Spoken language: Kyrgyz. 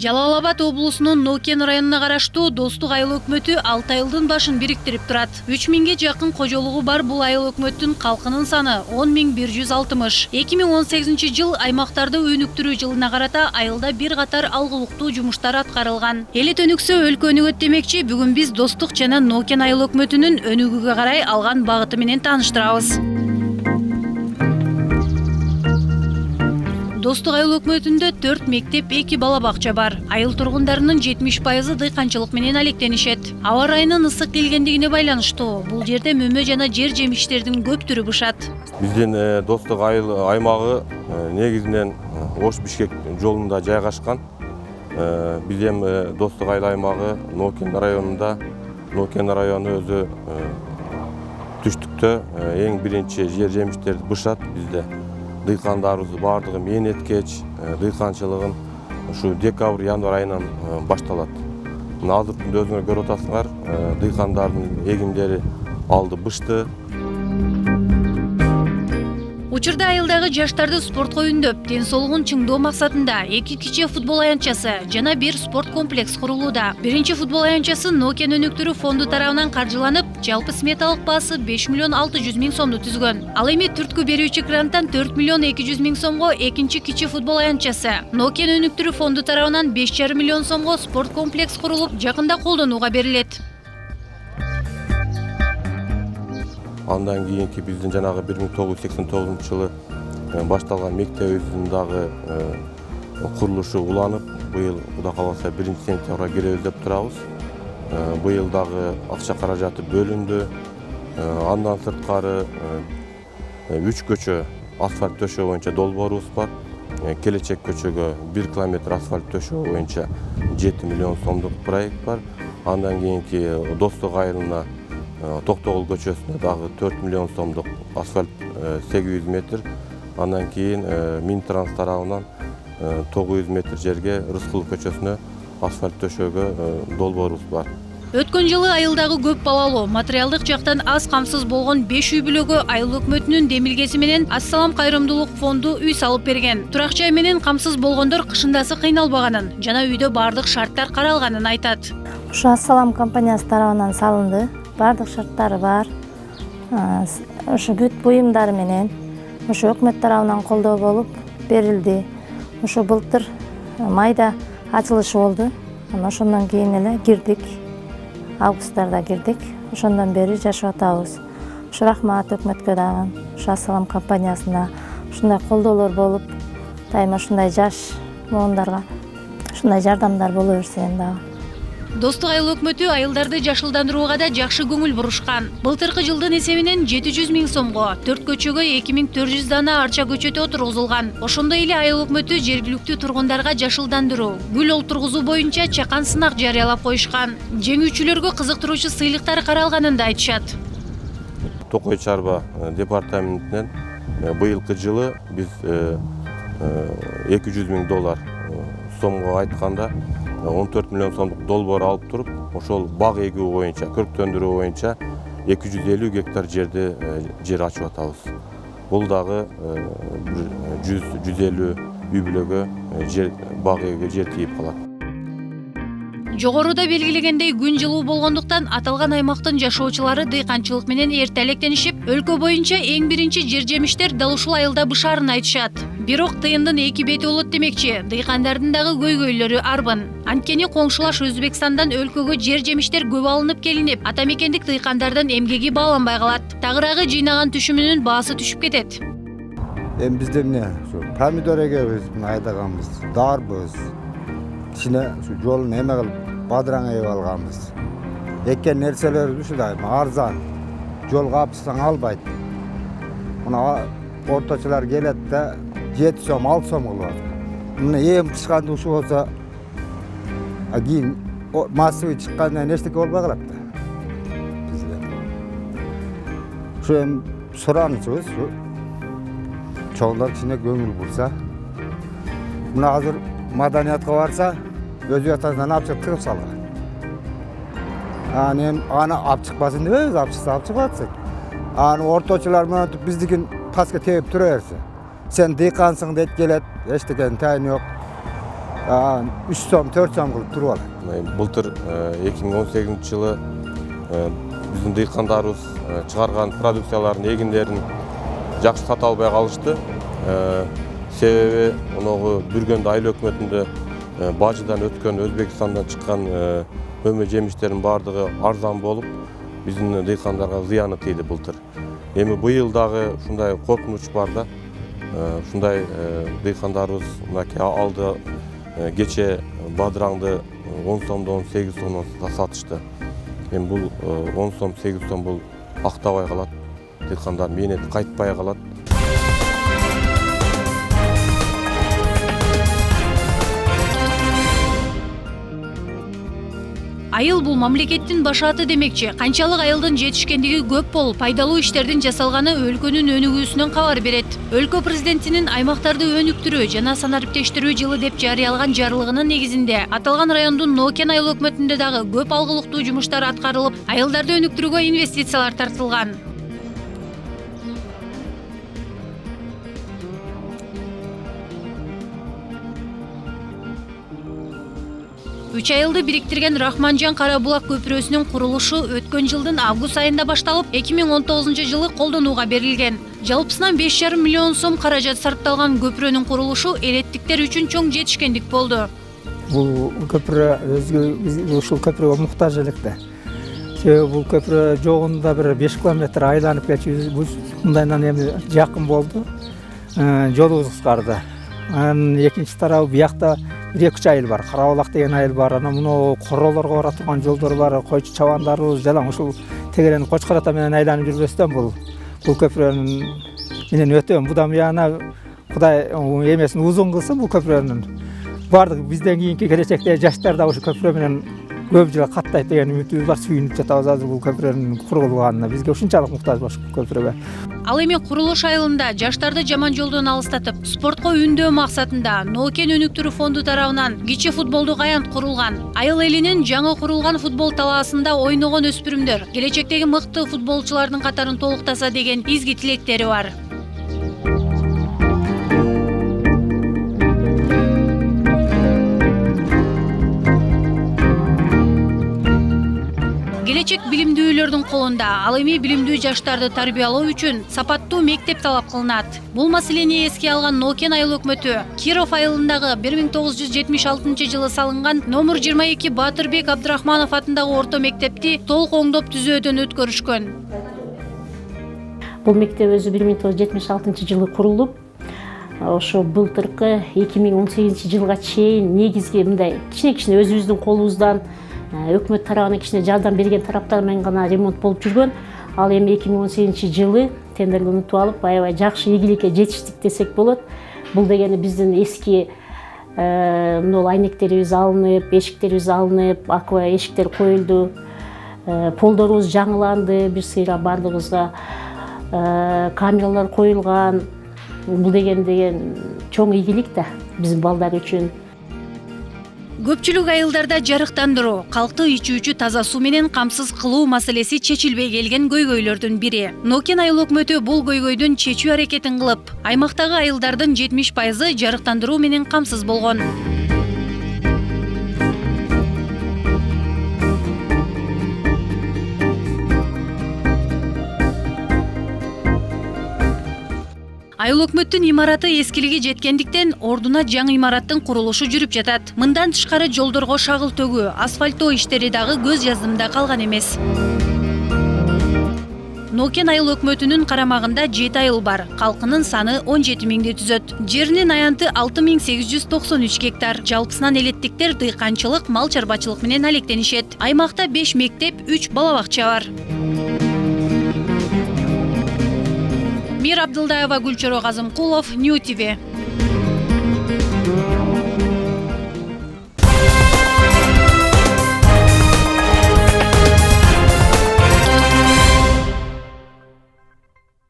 Жалал Абад облусунун Нокен районуна караштуу Достук айыл өкмөтү 6 айылдын башын бириктирип турат. 3000ге жакын кожолугу бар бул айыл өкмөттүн калкынын саны 10160. 2018 жыл аймактарды өнүктүрүү жылына карата айылда бир катар алгылыктуу жумуштар аткарылган. Элет өнүксө өлкө өнүгөт демекчи, бүгүн биз Достук жана Нокен айыл өкмөтүнүн өнүгүүгө карай алган багыты менен тааныштырабыз. Достук айыл өкмөтүндө 4 мектеп, 2 бала бакча бар. Айыл тургундарынын 70% дыйканчылык менен алектенишет. Аба ырайынын ысык келгендигине байланыштуу бул жерде мөмө жана жер жемиштердин көп түрү бышат. Биздин Достук айыл аймагы негизинен Ош-Бишкек жолунда жайгашкан. Биз эми Достук айыл аймагы Нокен районунда. Нокен району өзү түштүктө эң биринчи жер жемиштерди бышат бизде. Дыйкандарыбыз баардыгы мээнеткеч, дыйканчылыгын ушу декабрь, январь айынан башталат. Мына азыркы күндө өзүңөр көрүп атасыңар, дыйкандардын эгиндери алды бышты. Учурда айылдагы жаштарды спортко үндөп, ден соолугун чыңдоо максатында 2 кичи футбол аянтчасы жана 1 спорт комплекс курулууда. Биринчи футбол аянтчасы Нокен өнүктүрүү фонду тарабынан каржыланып, жалпы сметалык баасы 5 миллион 600 миң сомду түзгөн. Ал эми түрткү берүүчү гранттан 4 миллион 200 миң сомго экинчи кичи футбол аянтчасы. Нокен өнүктүрүү фонду тарабынан 5,5 миллион сомго спорт комплекс курулуп, жакында колдонууга берилет. Андан кийинки биздин жанагы 1989 жылы башталган мектебибиздин дагы курулушу уланып, быйыл Кудай кааласа 1-сентябрга киребиз деп турабыз. Быйыл дагы акча каражаты бөлүндү. Андан сырткары 3 көчө асфальт төшөө боюнча долбоорубуз бар. Келечек көчөгө 1 километр асфальт төшөө боюнча 7 миллион сомдук проект бар. Андан кийинки Достук айылына Токтогул көчөсүнө дагы 4 миллион сомдук асфальт 800 метр. Андан кийин Минтранс тарабынан 900 метр жерге Рыскулов көчөсүнө асфальт төшөөгө долбоорубуз бар. Өткөн жылы айылдагы көп балалуу, материалдык жактан аз камсыз болгон 5 үй бүлөгө айыл өкмөтүнүн демилгеси менен Ассалам кайрымдуулук фонду үй салып берген. Турак жай менен камсыз болгондор кышындасы кыйналбаганын жана үйдө бардык шарттар каралганын айтат. Ушу Ассалам компаниясы тарабынан салынды. Бардык шарттары бар. Ушу бүт буюмдары менен ушу өкмөт тарабынан колдоо болуп берилди. Ушу былтыр майда ачылышы болду. Ошондон кийин эле кирдик. Августарда кирдик. Ошондон бери жашап атабыз. Ушу рахмат өкмөткө дагы, ушу Ассалам компаниясына ушундай колдоолор болуп, дайыма ушундай жаш муундарга ушундай жардамдар боло берсин дагы. Достук айыл өкмөтү айылдарды жашылдандырууга да жакшы көңүл бурушкан. Былтыркы жылдын эсебинен 700 миң сомго 4 көчөгө 2400 дана арча көчөтү отургузулган. Ошондой эле айыл өкмөтү жергиликтүү тургундарга жашылдандыруу, гүл олтургузуу боюнча чакан сынак жарыялап коюшкан. Жеңүүчүлөргө кызыктыруучу сыйлыктар каралганын да айтышат. Токой чарба департаментинен быйылкы жылы биз 200 миң доллар сомго айтканда 14 миллион сомдук долбоор алып туруп, ошол бак эгүү боюнча, көрктөндүрүү боюнча 250 гектар жерде жер ачып атабыз. Бул дагы 100-150 үй бүлөгө бак эгүүгө жер тийип калат. Жогоруда белгилегендей күн жылуу болгондуктан аталган аймактын жашоочулары дыйканчылык менен эрте алектенишип, өлкө боюнча эң биринчи жер жемиштер дал ушул айылда бышаарын айтышат. Бирок тыйындын 2 бети болот демекчи, дыйкандардын дагы көйгөйлөрү арбын. Анткени коңшулаш Өзбекстандан өлкөгө жер жемиштер көп алынып келинип, ата мекендик дыйкандардын эмгеги бааланбай калат. Тагыраагы жыйнаган түшүмүнүн баасы түшүп кетет. Эми бизде эмне ушу помидор эгебиз, айдаганбыз, дарбыз. Ичине ушу жолун эме кылып бадыраң эгип алганбыз. Экен нерселер ушудай арзан. Жол капсаң албайт. Мына орточулар келет да 7 сом, 6 сом кылып. Мына эм чыкканды ушу болсо, кийин массовый чыккандан эчтеке болбой калат да. Бизде. Ушу эми суранычыбыз ушу чоңдор кичине көңүл бурса. Мына азыр маданиятка барса, өз ятасынан алып чыгып тыгып салган. Аны алып чыкпасын дебейбиз, алып чыкса алып чыгып атсын. Аны орточулар менен биздикин паска тебип тура берсе. Sen dыйкансың дейт келет, эчтекенин тайыны жок. 3 сом 4 сом кылып туруп алат. Былтыр 2018-жылы биздин дыйкандарыбыз чыгарган продукциялардын эгиндерин жакшы сата албай калышты. Себеби оногу Бүргөндө айыл өкмөтүндө бажыдан өткөн Өзбекстандан чыккан өмө жемиштердин баардыгы арзан болуп, биздин дыйкандарга зыяны тийди былтыр. Эми быйыл дагы ушундай коркунуч бар да. Ушундай дыйкандарыбыз мынакей алды кече бадыраңды 10 сомдон 8 сомдон сатышты. Эми бул 10 сом 8 сом бул актабай калат. Дыйкандар мээнети кайтпай калат. Айыл бул мамлекеттин башааты демекчи. Канчалык айылдын жетишкендиги көп болуп, пайдалуу иштердин жасалганы өлкөнүн өнүгүүсүнөн кабар берет. Өлкө президентинин аймактарды өнүктүрүү жана санариптештирүү жылы деп жарыялаган жарлыгынын негизинде аталган райондун Нокен айыл өкмөтүндө дагы көп алгылыктуу жумуштар аткарылып, айылдарды өнүктүрүүгө инвестициялар тартылган. 3 айылды бириктирген Рахманжан Карабулак көпүрөсүнүн курулушу өткөн жылдын август айында башталып, 2019-жылы колдонууга берилген. Жалпысынан 5,5 миллион сом каражат сарпталган көпүрөнүн курулушу элеттиктер үчүн чоң жетишкендик болду. Бул көпүрө өзгө ушул көпүрөгө муктаж электе. Себеби бул көпүрө жогунда бир 5 километр айланып кетчү, мындайдан эми жакын болду. Жолубуз кыскарды. Анын экинчи тарабы биякта 1-2 айыл бар. Карабулак деген айыл бар. Анан муну королорго бара турган жолдор бар. Койчу чабандарыбыз жалаң ушул тегерени Кочкарата менен айланып жүрбөстөн бул көпүрөнүн менен өтөм. Будан бuyana Кудай эмесин узун кылсын бул көпүрөнүн. Бардык бизден кийинки келечекте жаштар да ушу көпүрө менен көп жыл каттайт деген үмүтүбүз бар. Сүйүнүп жатабыз азыр бул көпүрөнүн курулганына. Бизге ушунчалык муктаж болуш көпүрөгө. Ал эми курулуш айылында жаштарды жаман жолдон алыстатып, спортко үндөө максатында Нокен өнүктүрүү фонду тарабынан кичи футболдук аянт курулган. Айыл элинин жаңы курулган футбол талаасында ойногон өспүрүмдөр келечектеги мыкты футболчулардын катарын толуктаса деген изги тилектери бар. Келечек билимдүүлөрдүн колунда. Ал эми билимдүү жаштарды тарбиялоо үчүн сапаттуу мектеп талап кылынат. Бул маселени эске алган Нокен айыл өкмөтү Киров айылындагы 1976-жылы салынган номер 22 Батырбек Абдрахманов атындагы орто мектепти толук оңдоп түзөөдөн өткөрүшкөн. Бул мектеп өзү 1976-жылы курулуп, ошо былтыркы 2018-жылга чейин негизги мындай кичине өзүбүздүн колубуздан өкмөт тарабынан кичине жардам берген тараптар менен гана ремонт болуп жүргөн. Ал эми 2018-жылы тендерди унутуп алып, аябай жакшы ийгиликке жетиштик десек болот. Бул дегени биздин эски мына айнектерибиз алынып, эшиктерибиз алынып, аква эшиктер коюлду. Полдорубуз жаңыланды, бир сыйра бардыгыбызга камералар коюлган. Бул деген чоң ийгилик да биздин балдар үчүн. Көпчүлүк айылдарда жарыктандыруу, калкты ичүүчү таза суу менен камсыз кылуу маселеси чечилбей келген көйгөйлөрдүн бири. Нокен айыл өкмөтү бул көйгөйдүн чечүү аракетин кылып, аймактагы айылдардын 70% жарыктандыруу менен камсыз болгон. Айыл өкмөттүн имараты эскилиги жеткендиктен ордуна жаңы имараттын курулушу жүрүп жатат. Мындан тышкары жолдорго шагыл төгүү, асфальттоо иштери дагы көз жаздымда калган эмес. Нокен айыл өкмөтүнүн карамагында 7 айыл бар. Калкынын саны 17 миңди түзөт. Жеринин аянты 6893 гектар. Жалпысынан элеттиктер дыйканчылык, мал чарбачылык менен алектенишет. Аймакта 5 мектеп, 3 бала бакча бар. Мир Абдылдаева, Гүлчөрө Казымкулов, Нью ТВ.